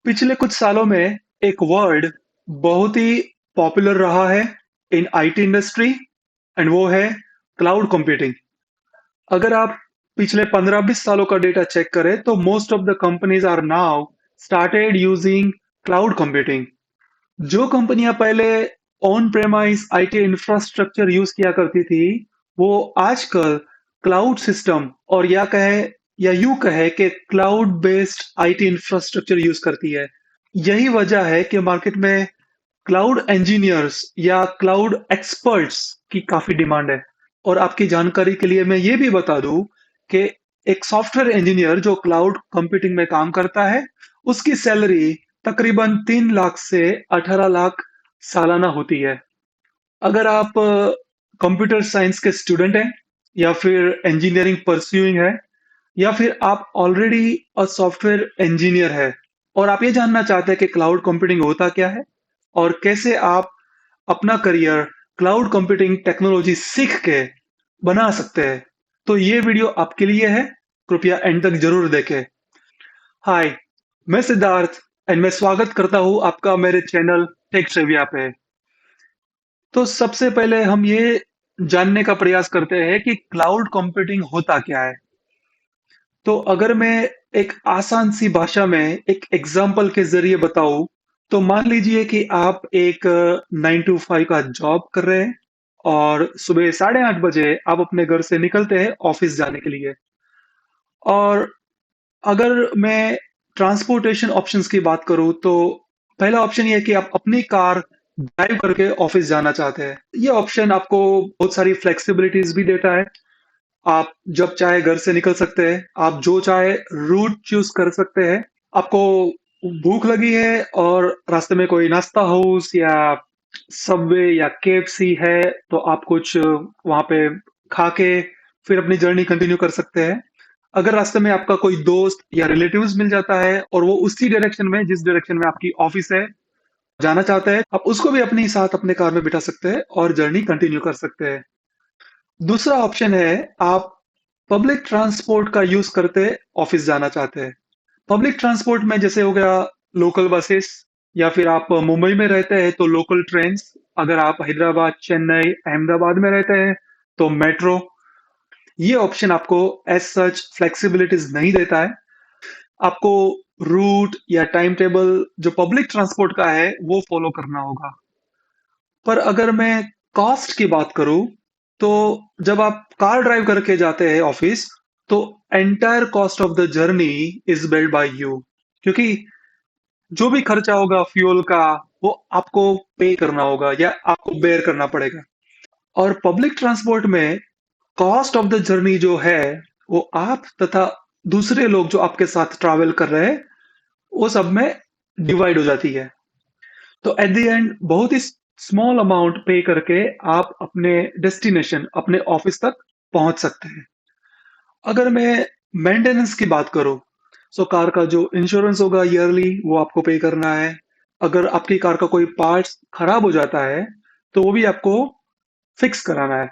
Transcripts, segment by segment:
पिछले कुछ सालों में एक वर्ड बहुत ही पॉपुलर रहा है इन आईटी इंडस्ट्री एंड वो है क्लाउड कंप्यूटिंग। अगर आप पिछले 15-20 सालों का डेटा चेक करें तो most of the companies are now started using cloud computing. जो कंपनियां पहले on premise IT infrastructure use किया करती थी, वो आजकल क्लाउड सिस्टम और या यूं कहे कि cloud based IT infrastructure use करती है। यही वजह है कि मार्केट में क्लाउड इंजीनियर्स या क्लाउड एक्सपर्ट्स की काफी डिमांड है। और आपकी जानकारी के लिए मैं ये भी बता दूं कि एक सॉफ्टवेयर इंजीनियर जो क्लाउड कंप्यूटिंग में काम करता है, उसकी सैलरी तकरीबन 3 लाख से 18 लाख सालाना होती है। अगर आप कंप्यूटर साइंस के स्टूडेंट हैं, या फिर इंजीनियरिंग परस्यूइंग है, या फिर आप ऑलरेडी अ सॉफ्टवेयर इंजीनियर है और आप ये जानना चाहते हैं कि क्लाउड कंप्यूटिंग होता क्या है और कैसे आप अपना करियर क्लाउड कंप्यूटिंग टेक्नोलॉजी सीख के बना सकते हैं, तो ये वीडियो आपके लिए है। कृपया एंड तक जरूर देखें। हाय, मैं सिद्धार्थ एंड मैं स्वागत करता हूँ आपका मेरे चैनल टेक ट्रिविया पे। तो सबसे पहले हम ये जानने का प्रयास करते हैं कि क्लाउड कंप्यूटिंग होता क्या है। तो अगर मैं एक आसान सी भाषा में एक एग्जांपल के जरिए बताऊं, तो मान लीजिए कि आप एक 9 to 5 का जॉब कर रहे हैं और सुबह 8:30 बजे आप अपने घर से निकलते हैं ऑफिस जाने के लिए। और अगर मैं ट्रांसपोर्टेशन ऑप्शंस की बात करूं, तो पहला ऑप्शन ये है कि आप अपनी कार ड्राइव करके ऑफिस जाना चाहते हैं। ये ऑप्शन आपको बहुत सारी फ्लेक्सिबिलिटीज भी देता है। आप जब चाहे घर से निकल सकते हैं, आप जो चाहे रूट चूज कर सकते हैं। आपको भूख लगी है और रास्ते में कोई नाश्ता हाउस या सबवे या केएफसी है, तो आप कुछ वहां पे खा के फिर अपनी जर्नी कंटिन्यू कर सकते हैं। अगर रास्ते में आपका कोई दोस्त या रिलेटिव्स मिल जाता है और वो उसी डायरेक्शन में जिस डायरेक्शन में आपकी ऑफिस है जाना चाहते हैं, आप उसको भी अपने साथ अपने कार में बिठा सकते हैं और जर्नी कंटिन्यू कर सकते हैं। दूसरा ऑप्शन है, आप पब्लिक ट्रांसपोर्ट का यूज करते ऑफिस जाना चाहते हैं। पब्लिक ट्रांसपोर्ट में जैसे हो गया लोकल बसेस, या फिर आप मुंबई में रहते हैं तो लोकल ट्रेन्स। अगर आप हैदराबाद, चेन्नई, अहमदाबाद में रहते हैं तो मेट्रो। ये ऑप्शन आपको एज सच फ्लेक्सिबिलिटीज नहीं देता है। आपको रूट या टाइम टेबल जो पब्लिक ट्रांसपोर्ट का है वो फॉलो करना होगा। पर अगर मैं कॉस्ट की बात करूं, तो जब आप कार ड्राइव करके जाते हैं ऑफिस, तो entire cost of the journey is bailed by you. क्योंकि जो भी खर्चा होगा फ्यूल का, वो आपको पे करना होगा या आपको बेयर करना पड़ेगा। और पब्लिक ट्रांसपोर्ट में कॉस्ट ऑफ द जर्नी जो है, वो आप तथा दूसरे लोग जो आपके साथ ट्रैवल कर रहे हैं, वो सब में डिवाइड हो जाती है। तो एट द एंड बहुत ही स्मॉल अमाउंट पे करके आप अपने डेस्टिनेशन, अपने ऑफिस तक पहुंच सकते हैं। अगर मैं मेंटेनेंस की बात करूं, सो कार का जो इंश्योरेंस होगा ईयरली, वो आपको पे करना है। अगर आपकी कार का कोई पार्ट्स खराब हो जाता है, तो वो भी आपको फिक्स कराना है।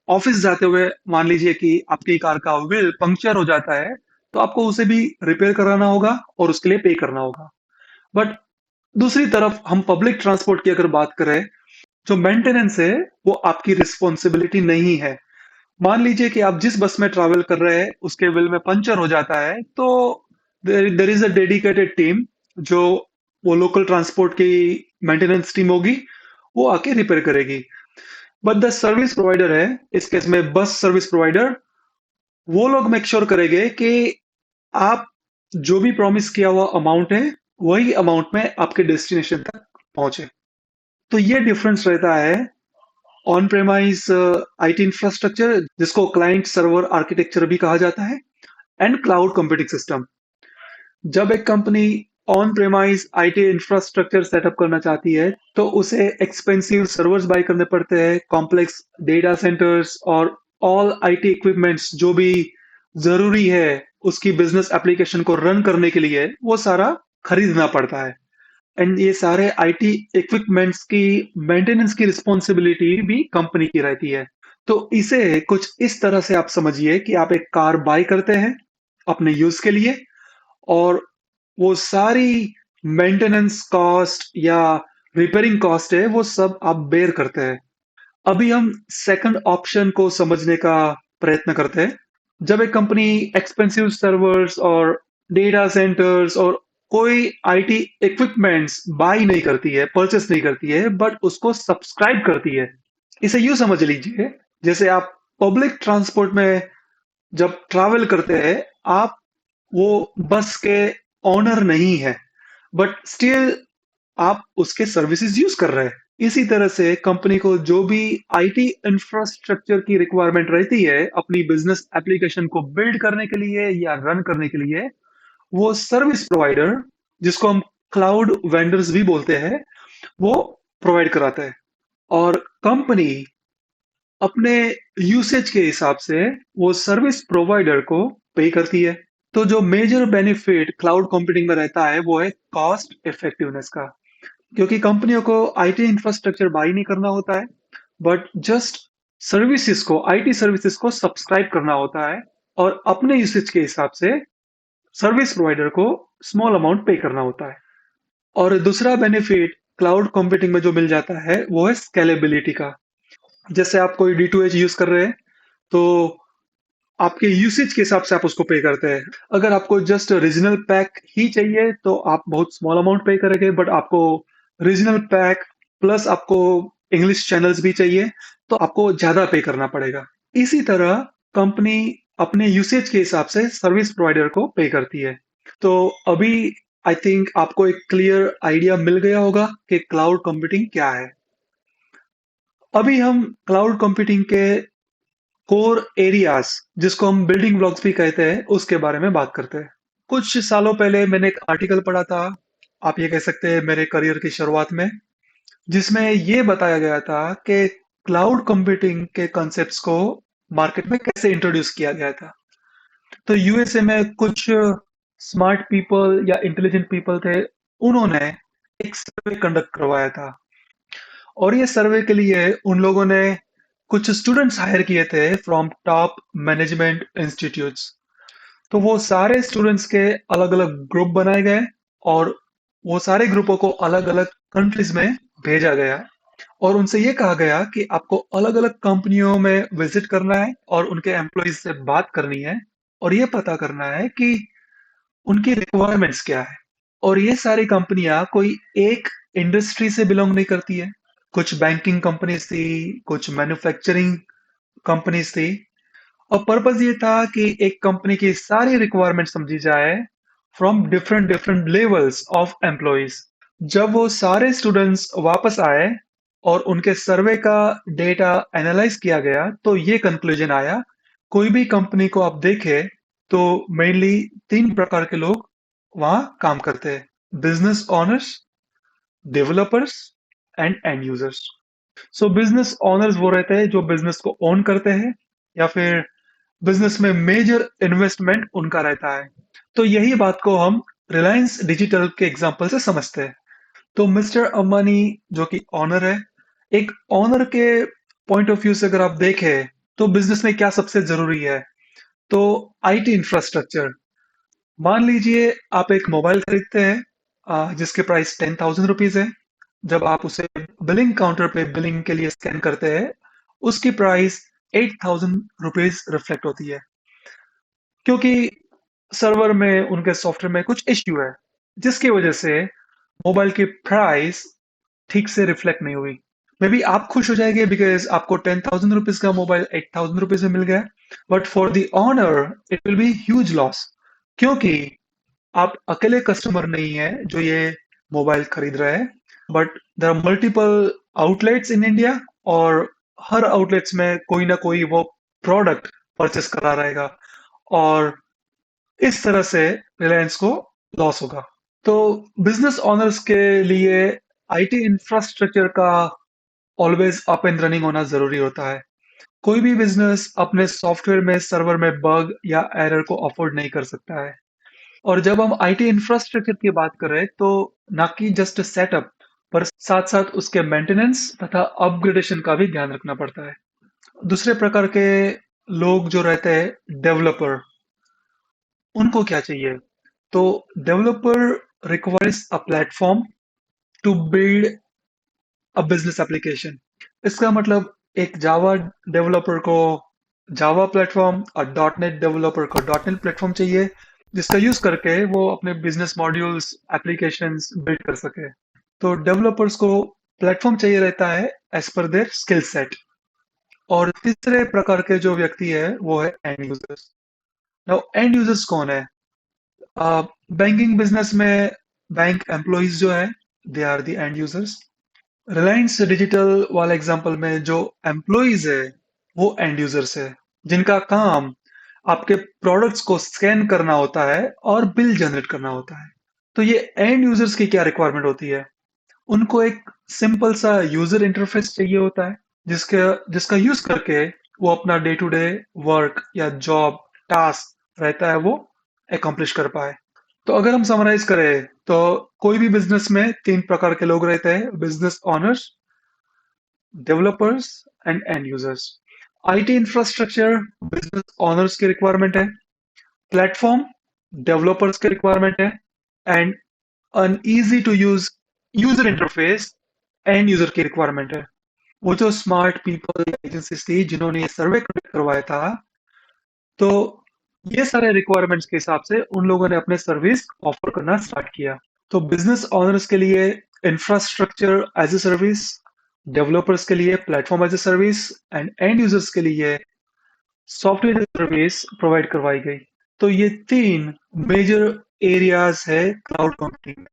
ऑफिस जाते हुए मान लीजिए कि आपकी कार का व्हील पंक्चर हो जाता है, तो आपको उसे भी रिपेयर कराना होगा और उसके लिए पे करना होगा। बट दूसरी तरफ हम पब्लिक ट्रांसपोर्ट की अगर बात करें, जो मेंटेनेंस है वो आपकी रिस्पॉन्सिबिलिटी नहीं है। मान लीजिए कि आप जिस बस में ट्रैवल कर रहे हैं उसके व्हील में पंचर हो जाता है, तो there is a dedicated team जो वो लोकल ट्रांसपोर्ट की मेंटेनेंस टीम होगी, वो आके रिपेयर करेगी। बट द सर्विस प्रोवाइडर है, इस केस में बस सर्विस प्रोवाइडर, वो लोग मेक श्योर करेंगे कि आप जो भी प्रॉमिस किया हुआ अमाउंट है, वही अमाउंट में आपके डेस्टिनेशन तक पहुंचे। तो ये डिफरेंस रहता है ऑन प्रेमाइज आईटी इंफ्रास्ट्रक्चर, जिसको क्लाइंट सर्वर आर्किटेक्चर भी कहा जाता है, एंड क्लाउड कंप्यूटिंग सिस्टम। जब एक company on premise IT infrastructure setup करना चाहती है, तो उसे एक्सपेंसिव सर्वर्स बाय करने पड़ते हैं, कॉम्प्लेक्स डेटा सेंटर्स और ऑल आईटी इक्विपमेंट्स जो भी जरूरी है उसकी बिजनेस एप्लीकेशन को रन करने के लिए, वो सारा खरीदना पड़ता है। एंड ये सारे आईटी इक्विपमेंट्स की मेंटेनेंस की रिस्पॉन्सिबिलिटी भी कंपनी की रहती है। तो इसे कुछ इस तरह से आप समझिए कि आप एक कार बाय करते हैं अपने यूज के लिए, और वो सारी मेंटेनेंस कॉस्ट या रिपेयरिंग कॉस्ट है, वो सब आप बेयर करते हैं। अभी हम सेकंड ऑप्शन को समझने का प्रयत्न करते हैं। जब एक कंपनी एक्सपेंसिव सर्वर्स और डेटा सेंटर्स और कोई आईटी इक्विपमेंट्स बाय नहीं करती है, परचेस नहीं करती है, बट उसको सब्सक्राइब करती है। इसे यूं समझ लीजिए, जैसे आप पब्लिक ट्रांसपोर्ट में जब ट्रैवल करते हैं, आप वो बस के ओनर नहीं है, बट स्टिल आप उसके सर्विसेज यूज कर रहे हैं। इसी तरह से कंपनी को जो भी आईटी इंफ्रास्ट्रक्चर की रिक्वायरमेंट रहती है अपनी बिजनेस एप्लीकेशन को बिल्ड करने के लिए या रन करने के लिए, वो सर्विस प्रोवाइडर, जिसको हम क्लाउड वेंडर्स भी बोलते हैं, वो प्रोवाइड कराता है। और कंपनी अपने यूसेज के हिसाब से वो सर्विस प्रोवाइडर को पे करती है। तो जो मेजर बेनिफिट क्लाउड कंप्यूटिंग में रहता है वो है कॉस्ट इफेक्टिवनेस का, क्योंकि कंपनियों को आईटी इंफ्रास्ट्रक्चर बाय नहीं करना होता है, बट जस्ट सर्विसेज को, आईटी सर्विसेज को सब्सक्राइब करना होता है और अपने यूसेज के हिसाब से सर्विस प्रोवाइडर को स्मॉल अमाउंट पे करना होता है। और दूसरा बेनिफिट क्लाउड कंप्यूटिंग में जो मिल जाता है वो है स्केलेबिलिटी का। जैसे आप कोई D2H यूज कर रहे हैं, तो आपके यूसेज के हिसाब से आप उसको पे करते हैं। अगर आपको जस्ट रीजनल पैक ही चाहिए तो आप बहुत स्मॉल अमाउंट पे करेंगे, बट आपको रीजनल पैक प्लस आपको इंग्लिश चैनल्स भी चाहिए तो आपको ज्यादा पे करना पड़ेगा। इसी तरह कंपनी अपने यूसेज के हिसाब से सर्विस प्रोवाइडर को पे करती है। तो अभी आई थिंक आपको एक क्लियर आइडिया मिल गया होगा कि क्लाउड कंप्यूटिंग क्या है। अभी हम क्लाउड कंप्यूटिंग के कोर एरियाज, जिसको हम बिल्डिंग ब्लॉक्स भी कहते हैं, उसके बारे में बात करते हैं। कुछ सालों पहले मैंने एक आर्टिकल पढ़ा था, आप ये कह सकते हैं मेरे करियर की शुरुआत में, जिसमें ये बताया गया था कि क्लाउड कंप्यूटिंग के कॉन्सेप्ट्स को मार्केट में कैसे इंट्रोड्यूस किया गया था। तो यूएसए में कुछ स्मार्ट पीपल या इंटेलिजेंट पीपल थे, उन्होंने एक सर्वे कंडक्ट करवाया था। और ये सर्वे के लिए उन लोगों ने कुछ स्टूडेंट्स हायर किए थे फ्रॉम टॉप मैनेजमेंट इंस्टीट्यूट्स। तो वो सारे स्टूडेंट्स के अलग अलग ग्रुप बनाए गए और वो सारे ग्रुपों को अलग अलग कंट्रीज में भेजा गया और उनसे ये कहा गया कि आपको अलग अलग कंपनियों में विजिट करना है और उनके एम्प्लॉयज से बात करनी है और ये पता करना है कि उनकी रिक्वायरमेंट्स क्या है। और ये सारी कंपनियां कोई एक इंडस्ट्री से बिलोंग नहीं करती है। कुछ बैंकिंग कंपनीज थी, कुछ मैन्युफैक्चरिंग कंपनीज थी। और पर्पस ये था कि एक कंपनी की सारी रिक्वायरमेंट समझी जाए from different different levels of employees. जब वो सारे स्टूडेंट्स वापस आए और उनके सर्वे का डेटा एनालाइज किया गया तो ये कंक्लूजन आया, कोई भी कंपनी को आप देखें तो मेनली तीन प्रकार के लोग वहां काम करते हैं: business owners, developers and end users. So business owners वो रहते हैं जो बिजनेस को ओन करते हैं या फिर बिजनेस में मेजर इन्वेस्टमेंट उनका रहता है। तो यही बात को हम रिलायंस डिजिटल के एग्जांपल से समझते हैं। तो मिस्टर अंबानी जो कि ऑनर है, एक ऑनर के पॉइंट ऑफ व्यू से अगर आप देखें तो बिजनेस में क्या सबसे जरूरी है, तो आईटी इंफ्रास्ट्रक्चर। मान लीजिए आप एक मोबाइल खरीदते हैं जिसके प्राइस 10,000 रुपीज है। जब आप उसे बिलिंग काउंटर पे बिलिंग के लिए स्कैन करते हैं, उसकी प्राइस 8,000 रुपीज रिफ्लेक्ट होती है, क्योंकि सर्वर में उनके सॉफ्टवेयर में कुछ इश्यू है, जिसकी वजह से मोबाइल की प्राइस ठीक से रिफ्लेक्ट नहीं हुई। मे बी आप खुश हो जाएंगे बिकॉज आपको 10,000 रुपीज का मोबाइल 8,000 रुपीज में मिल गया, but for the owner it will be huge loss, क्योंकि आप अकेले कस्टमर नहीं है जो ये मोबाइल खरीद रहे हैं, but there are multiple outlets in India और हर आउटलेट्स में कोई ना कोई वो प्रोडक्ट परचेस करा रहेगा और इस तरह से रिलायंस को लॉस होगा। तो बिजनेस ओनर्स के लिए आईटी इंफ्रास्ट्रक्चर का ऑलवेज अप एंड रनिंग होना जरूरी होता है। कोई भी बिजनेस अपने सॉफ्टवेयर में सर्वर में बग या एरर को अफोर्ड नहीं कर सकता है। और जब हम आईटी इंफ्रास्ट्रक्चर की बात कर रहे हैं तो ना कि जस्ट सेटअप, पर साथ साथ उसके मेंटेनेंस तथा अपग्रेडेशन का भी ध्यान रखना पड़ता है। दूसरे प्रकार के लोग जो रहते हैं, डेवलपर, उनको क्या चाहिए? तो developer requires a platform to build a business application. इसका मतलब एक जावा डेवलपर को जावा प्लेटफॉर्म और dot net developer co dot net platform चाहिए जिसका यूज करके वो अपने बिजनेस मॉड्यूल्स एप्लीकेशंस बिल्ड कर सके। तो डेवलपर्स को प्लेटफॉर्म चाहिए रहता है as per their skill set. और तीसरे प्रकार के जो व्यक्ति है वो है end users. Now end users कौन है? बैंकिंग बिजनेस में बैंक एम्प्लॉइज जो है they are the end users. Reliance digital वाला एग्जांपल में जो एम्प्लॉइज है वो एंड यूजर्स है जिनका काम आपके प्रोडक्ट्स को स्कैन करना होता है और बिल जनरेट करना होता है। तो ये एंड यूजर्स की क्या रिक्वायरमेंट होती है? उनको एक सिंपल सा यूजर इंटरफेस चाहिए होता है जिसके जिसका यूज करके वो अपना डे टू डे वर्क या जॉब टास्क रहता है वो अकम्प्लिश कर पाए। तो अगर हम समराइज करें तो कोई भी बिजनेस में तीन प्रकार के लोग रहते हैं: business owners, developers and end users. IT infrastructure business owners की रिक्वायरमेंट है, प्लेटफॉर्म डेवलपर्स की रिक्वायरमेंट है, and an easy to use user interface end user की रिक्वायरमेंट है। वो जो स्मार्ट पीपल एजेंसीज थी जिन्होंने ये सर्वे करवाया था, तो ये सारे रिक्वायरमेंट्स के हिसाब से उन लोगों ने अपने सर्विस ऑफर करना स्टार्ट किया। तो बिजनेस ओनर्स के लिए infrastructure as a service, developers के लिए platform as a service and end users के लिए सॉफ्टवेयर सर्विस प्रोवाइड करवाई गई। तो ये तीन मेजर एरियाज है cloud computing: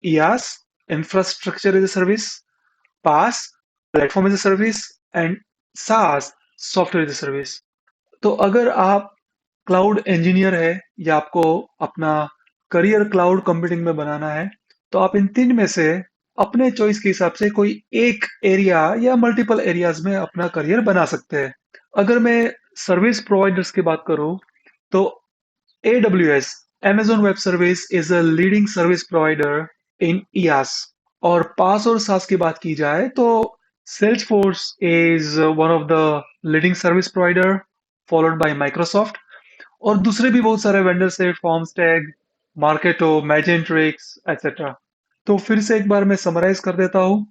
IaaS, infrastructure as a service; PaaS, platform as a service; and SaaS, software as a service. तो अगर आप क्लाउड इंजीनियर है या आपको अपना करियर क्लाउड कंप्यूटिंग में बनाना है, तो आप इन तीन में से अपने चॉइस के हिसाब से कोई एक एरिया या मल्टीपल एरियाज में अपना करियर बना सकते हैं। अगर मैं सर्विस प्रोवाइडर्स की बात करूं तो AWS, Amazon Web Service is a leading service provider in IaaS। और पास और सास की बात की जाए तो Salesforce is one of the leading service provider followed by Microsoft। और दूसरे भी बहुत सारे वेंडर्स है: फॉर्मस्टैग, मार्केटो, मैजेंट्रिक्स एटसेट्रा। तो फिर से एक बार मैं समराइज कर देता हूँ।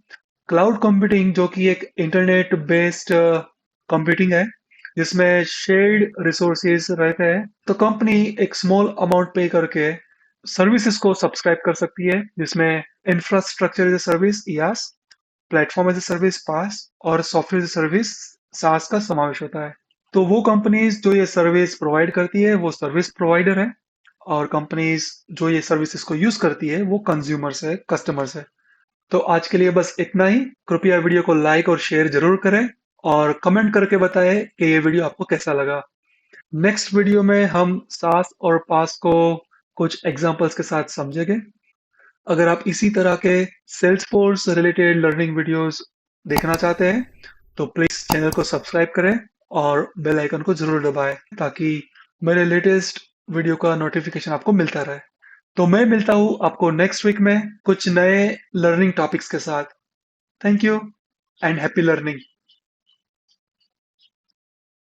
क्लाउड कंप्यूटिंग जो कि एक इंटरनेट बेस्ड कंप्यूटिंग है जिसमें शेयर्ड रिसोर्सेज रहते हैं। तो कंपनी एक स्मॉल अमाउंट पे करके सर्विसेज को सब्सक्राइब कर सकती है जिसमें infrastructure as a service IaaS, platform as a service PaaS और software as a service SaaS का समावेश होता है। तो वो कंपनीज जो ये सर्विस प्रोवाइड करती है वो सर्विस प्रोवाइडर है, और कंपनीज जो ये सर्विसेज को यूज करती है वो कंज्यूमर्स है, कस्टमर्स है। तो आज के लिए बस इतना ही। कृपया वीडियो को लाइक और शेयर जरूर करें और कमेंट करके बताएं कि ये वीडियो आपको कैसा लगा। नेक्स्ट वीडियो में हम सास और पास को कुछ एग्जांपल्स के साथ समझेंगे। अगर आप इसी तरह के सेल्सफोर्स रिलेटेड लर्निंग वीडियोस देखना चाहते हैं तो प्लीज चैनल को सब्सक्राइब करें और बेल आइकन को जरूर दबाएं ताकि मेरे लेटेस्ट वीडियो का नोटिफिकेशन आपको मिलता रहे। तो मैं मिलता हूँ आपको नेक्स्ट वीक में कुछ नए लर्निंग टॉपिक्स के साथ। Thank you and happy learning.